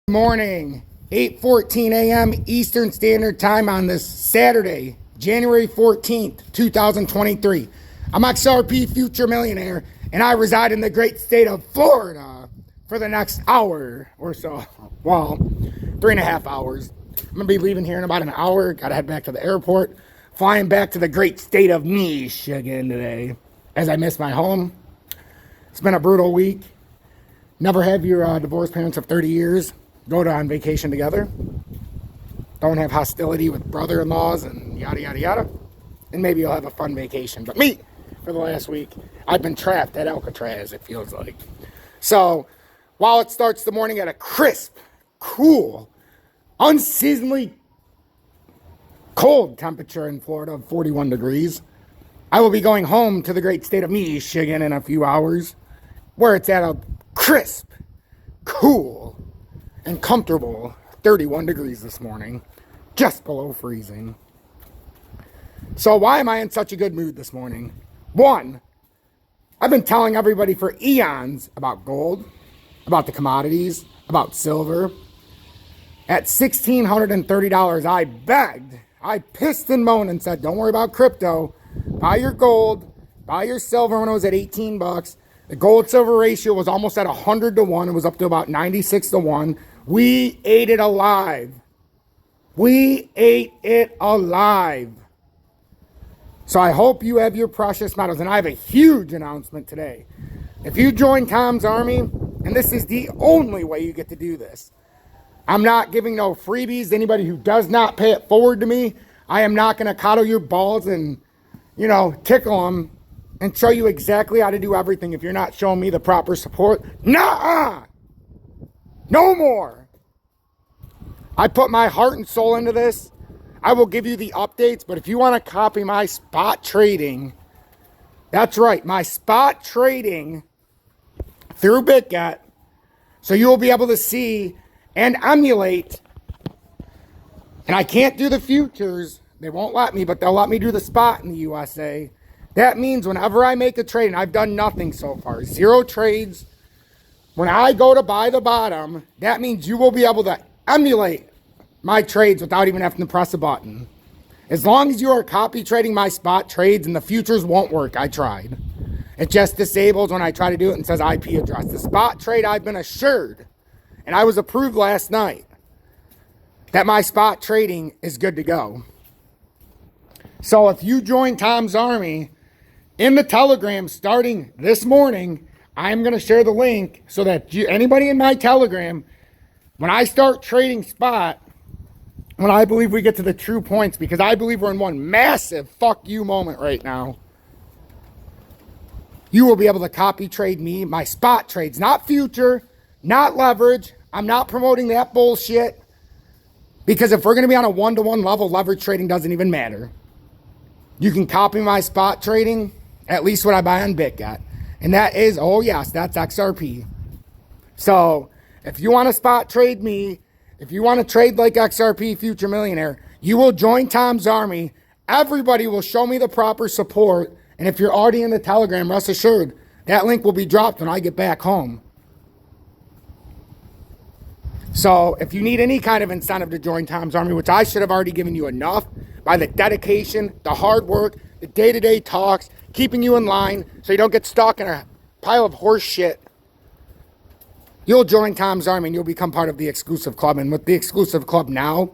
Morning, 8:14 a.m. Eastern Standard Time on this Saturday, January 14th, 2023. I'm XRP Future Millionaire, and I reside in the great state of Florida for the next hour or so. Well, 3.5 hours. I'm going to be leaving here in about an hour. Got to head back to the airport. Flying back to the great state of Michigan today, as I miss my home. It's been a brutal week. Never have your divorced parents of 30 years go on vacation together. Don't have hostility with brother-in-laws and yada, yada, yada. And maybe you'll have a fun vacation. But me, for the last week, I've been trapped at Alcatraz, it feels like. So, while it starts the morning at a crisp, cool, unseasonably cold temperature in Florida of 41 degrees, I will be going home to the great state of Michigan in a few hours, where it's at a crisp, cool, and comfortable 31 degrees this morning, just below freezing. So why am I in such a good mood this morning? One, I've been telling everybody for eons about gold, about the commodities, about silver. At $1,630, I begged, I pissed and moaned and said, don't worry about crypto. Buy your gold, buy your silver when it was at 18 bucks. The gold-silver ratio was almost at 100 to 1. It was up to about 96 to 1. We ate it alive. We ate it alive. So I hope you have your precious metals. And I have a huge announcement today. If you join Tom's Army, and this is the only way you get to do this, I'm not giving no freebies to anybody who does not pay it forward to me. I am not going to coddle your balls and, tickle them and show you exactly how to do everything if you're not showing me the proper support. Nuh-uh! No more. I put my heart and soul into this. I will give you the updates, but if you want to copy my spot trading, that's right, my spot trading through BitGet, so you will be able to see and emulate. And I can't do the futures. They won't let me, but they'll let me do the spot in the USA. That means whenever I make a trade, and I've done nothing so far, 0 trades, when I go to buy the bottom, that means you will be able to emulate my trades without even having to press a button. As long as you are copy trading my spot trades, and the futures won't work, I tried. It just disables when I try to do it and says IP address. The spot trade, I've been assured, and I was approved last night, that my spot trading is good to go. So if you join Tom's Army in the Telegram starting this morning, I'm going to share the link so that anybody in my Telegram, when I start trading spot, when I believe we get to the true points, because I believe we're in one massive fuck you moment right now, you will be able to copy trade me, my spot trades, not future, not leverage. I'm not promoting that bullshit, because if we're going to be on a one-to-one level, leverage trading doesn't even matter. You can copy my spot trading, at least what I buy on BitGet. And that is, oh yes, that's XRP. So, if you want to spot trade me, if you want to trade like XRP Future Millionaire, you will join Tom's Army. Everybody will show me the proper support. And if you're already in the Telegram, rest assured, that link will be dropped when I get back home. So, if you need any kind of incentive to join Tom's Army, which I should have already given you enough by the dedication, the hard work, the day-to-day talks, keeping you in line so you don't get stuck in a pile of horse shit, you'll join Tom's Army and you'll become part of the exclusive club. And with the exclusive club now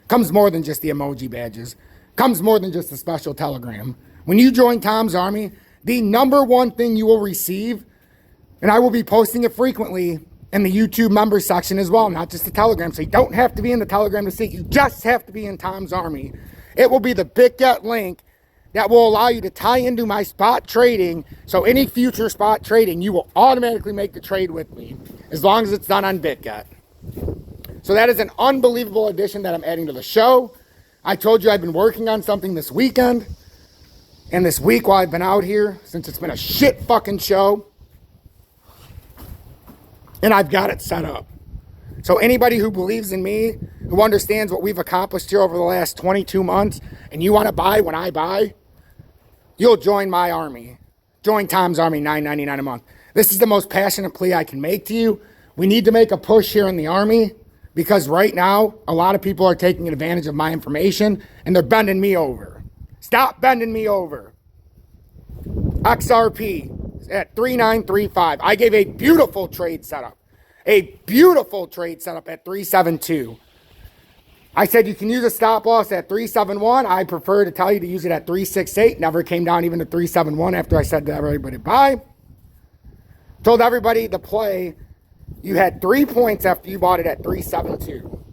comes more than just the emoji badges, comes more than just the special Telegram. When you join Tom's Army, the number one thing you will receive, and I will be posting it frequently in the YouTube member section as well, not just the Telegram. So you don't have to be in the Telegram to see it. You just have to be in Tom's Army. It will be the BitGet link that will allow you to tie into my spot trading. So any future spot trading, you will automatically make the trade with me, as long as it's done on BitGet. So that is an unbelievable addition that I'm adding to the show. I told you I've been working on something this weekend and this week while I've been out here, since it's been a shit fucking show. And I've got it set up. So anybody who believes in me, who understands what we've accomplished here over the last 22 months, and you want to buy when I buy, you'll join my army. Join Tom's Army, $9.99 a month. This is the most passionate plea I can make to you. We need to make a push here in the Army. because right now, a lot of people are taking advantage of my information and they're bending me over. Stop bending me over. XRP at 3935. I gave a beautiful trade setup. A beautiful trade setup at 372. I said you can use a stop loss at 371. I prefer to tell you to use it at 368. Never came down even to 371 after I said to everybody buy. Told everybody to play. You had 3 points after you bought it at 372.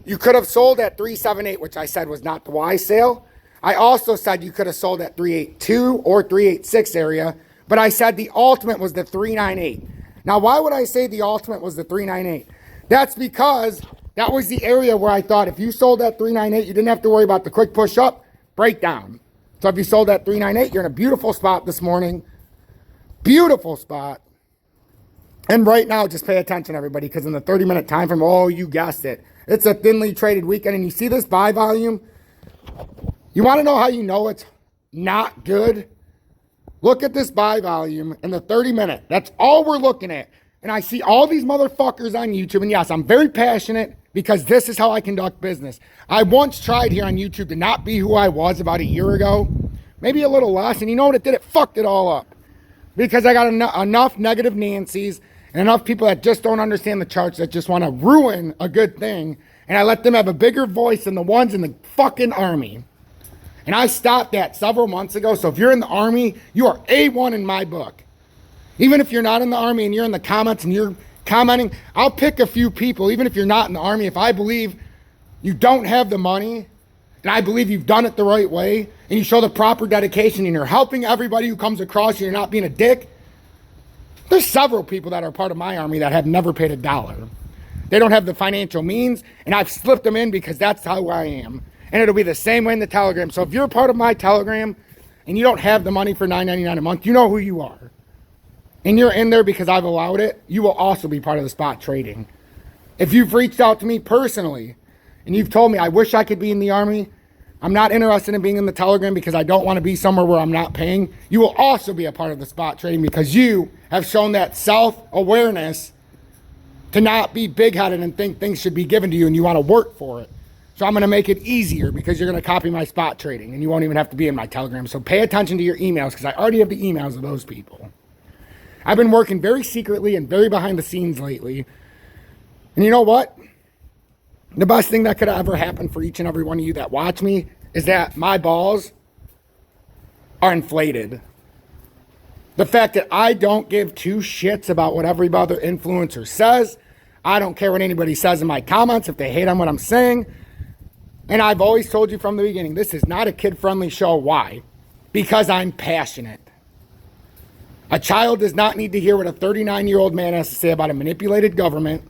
You could have sold at 378, which I said was not the wise sale. I also said you could have sold at 382 or 386 area, but I said the ultimate was the 398. Now, why would I say the ultimate was the 398? That's because that was the area where I thought if you sold at 398, you didn't have to worry about the quick push up, breakdown. So if you sold at 398, you're in a beautiful spot this morning. Beautiful spot. And right now, just pay attention, everybody, because in the 30-minute time frame, oh, you guessed it. It's a thinly traded weekend, and you see this buy volume? You want to know how you know it's not good? Look at this buy volume in the 30-minute. That's all we're looking at. And I see all these motherfuckers on YouTube. And yes, I'm very passionate because this is how I conduct business. I once tried here on YouTube to not be who I was about a year ago. Maybe a little less. And you know what it did? It fucked it all up. Because I got enough negative Nancy's and enough people that just don't understand the charts that just want to ruin a good thing. And I let them have a bigger voice than the ones in the fucking army. And I stopped that several months ago. So if you're in the army, you are A1 in my book. Even if you're not in the army and you're in the comments and you're commenting, I'll pick a few people, even if you're not in the army. If I believe you don't have the money and I believe you've done it the right way and you show the proper dedication and you're helping everybody who comes across you, you're not being a dick. There's several people that are part of my army that have never paid $1. They don't have the financial means, and I've slipped them in because that's how I am. And it'll be the same way in the Telegram. So if you're a part of my Telegram and you don't have the money for $9.99 a month, you know who you are. And you're in there because I've allowed it, you will also be part of the spot trading. If you've reached out to me personally and you've told me, I wish I could be in the army, I'm not interested in being in the Telegram because I don't want to be somewhere where I'm not paying, you will also be a part of the spot trading because you have shown that self-awareness to not be big-headed and think things should be given to you and you want to work for it. So I'm going to make it easier because you're going to copy my spot trading and you won't even have to be in my Telegram. So pay attention to your emails because I already have the emails of those people. I've been working very secretly and very behind the scenes lately. And you know what? The best thing that could ever happen for each and every one of you that watch me is that my balls are inflated. The fact that I don't give two shits about what every other influencer says. I don't care what anybody says in my comments if they hate on what I'm saying. And I've always told you from the beginning, this is not a kid-friendly show. Why? Because I'm passionate. A child does not need to hear what a 39-year-old man has to say about a manipulated government,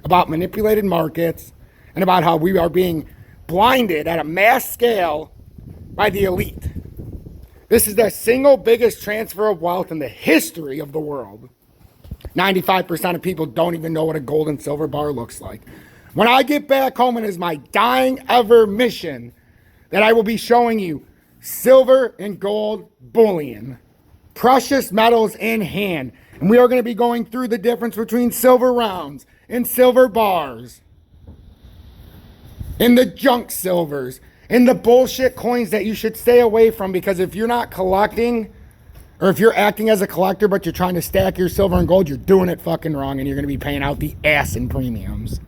about manipulated markets, and about how we are being blinded at a mass scale by the elite. This is the single biggest transfer of wealth in the history of the world. 95% of people don't even know what a gold and silver bar looks like. When I get back home, it is my dying ever mission that I will be showing you silver and gold bullion, precious metals in hand. And we are going to be going through the difference between silver rounds and silver bars, and the junk silvers, and the bullshit coins that you should stay away from, because if you're not collecting, or if you're acting as a collector but you're trying to stack your silver and gold, you're doing it fucking wrong and you're going to be paying out the ass in premiums.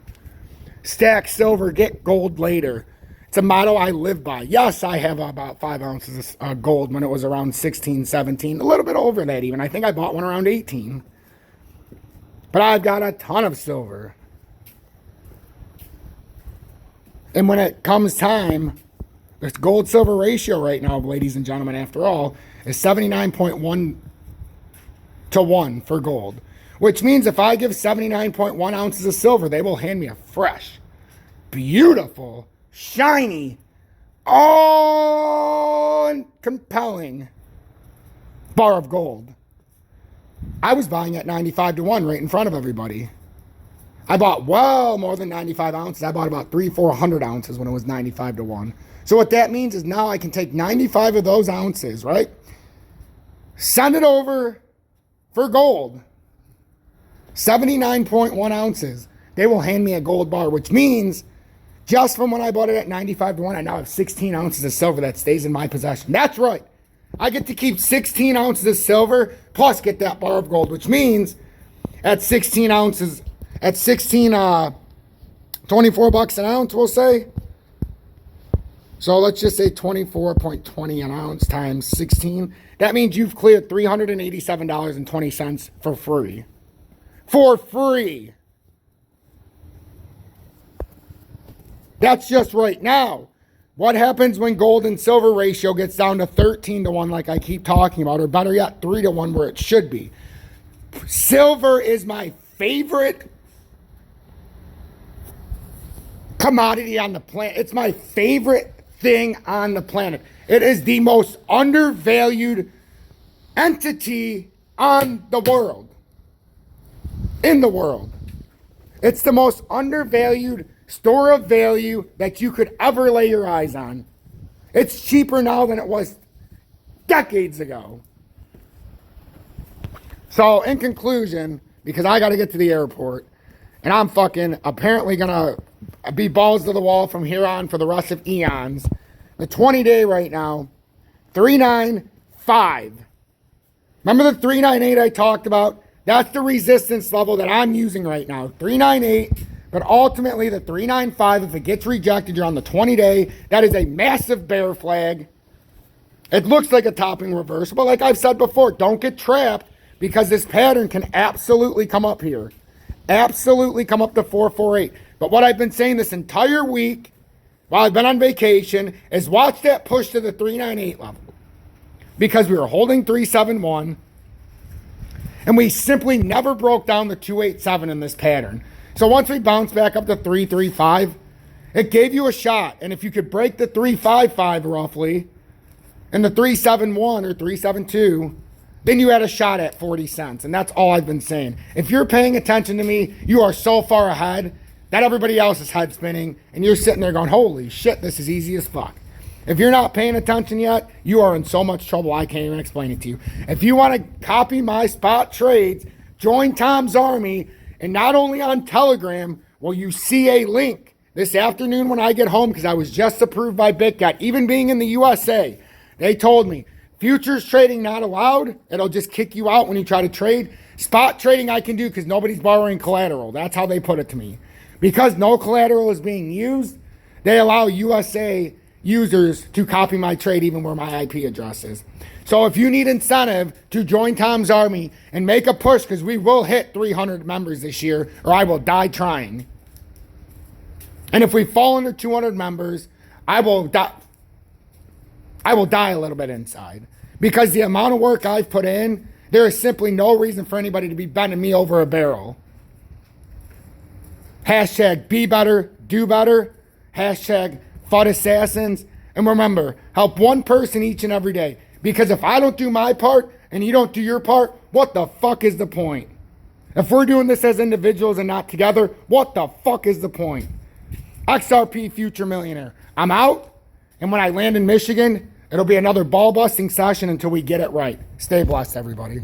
Stack silver, get gold later. It's a motto I live by. Yes, I have about 5 ounces of gold when it was around 16, 17, a little bit over that even. I think I bought one around 18. But I've got a ton of silver. And when it comes time, this gold-silver ratio right now, ladies and gentlemen, after all, is 79.1 to 1 for gold. Which means if I give 79.1 ounces of silver, they will hand me a fresh, beautiful, shiny, compelling bar of gold. I was buying at 95 to 1 right in front of everybody. I bought well more than 95 ounces. I bought about 400 ounces when it was 95 to 1. So what that means is now I can take 95 of those ounces, right? Send it over for gold. 79.1 ounces. they will hand me a gold bar, which means just from when I bought it at 95 to 1, I now have 16 ounces of silver that stays in my possession. That's right. I get to keep 16 ounces of silver plus get that bar of gold, which means at 16 ounces, at 24 bucks an ounce, we'll say. So let's just say 24.20 an ounce times 16. That means you've cleared $387.20 for free. For free. That's just right now. What happens when gold and silver ratio gets down to 13 to 1 like I keep talking about, or better yet, 3 to 1 where it should be? Silver is my favorite commodity on the planet. It's my favorite thing on the planet. It is the most undervalued entity on the world. In the world. It's the most undervalued store of value that you could ever lay your eyes on. It's cheaper now than it was decades ago. So, in conclusion, because I got to get to the airport, and I'm fucking apparently going to be balls to the wall from here on for the rest of eons. The 20-day right now, 395. Remember the 398 I talked about? That's the resistance level that I'm using right now. 398. But ultimately, the 395, if it gets rejected, you're on the 20-day. That is a massive bear flag. It looks like a topping reversal. But like I've said before, don't get trapped because this pattern can absolutely come up here. Absolutely come up to 448. But what I've been saying this entire week while I've been on vacation is watch that push to the 398 level. Because we were holding 371. And we simply never broke down the 287 in this pattern. So once we bounced back up to 335, it gave you a shot. And if you could break the 355 roughly and the 371 or 372, then you had a shot at 40 cents. And that's all I've been saying. If you're paying attention to me, you are so far ahead that everybody else is head spinning and you're sitting there going, holy shit, this is easy as fuck. If you're not paying attention yet, you are in so much trouble I can't even explain it to you. If you want to copy my spot trades, join Tom's Army. And not only on Telegram will you see a link this afternoon when I get home, because I was just approved by BitGet, even being in the USA. They told me, futures trading not allowed. It'll just kick you out when you try to trade. Spot trading I can do because nobody's borrowing collateral. That's how they put it to me. Because no collateral is being used, they allow USA users to copy my trade even where my IP address is. So if you need incentive to join Tom's Army and make a push, because we will hit 300 members this year, or I will die trying. And if we fall under 200 members, I will die a little bit inside. Because the amount of work I've put in, there is simply no reason for anybody to be bending me over a barrel. Hashtag be better, do better. Hashtag FUD assassins. And remember, help one person each and every day. Because if I don't do my part and you don't do your part, what the fuck is the point? If we're doing this as individuals and not together, what the fuck is the point? XRP Future Millionaire. I'm out. And when I land in Michigan, it'll be another ball busting session until we get it right. Stay blessed, everybody.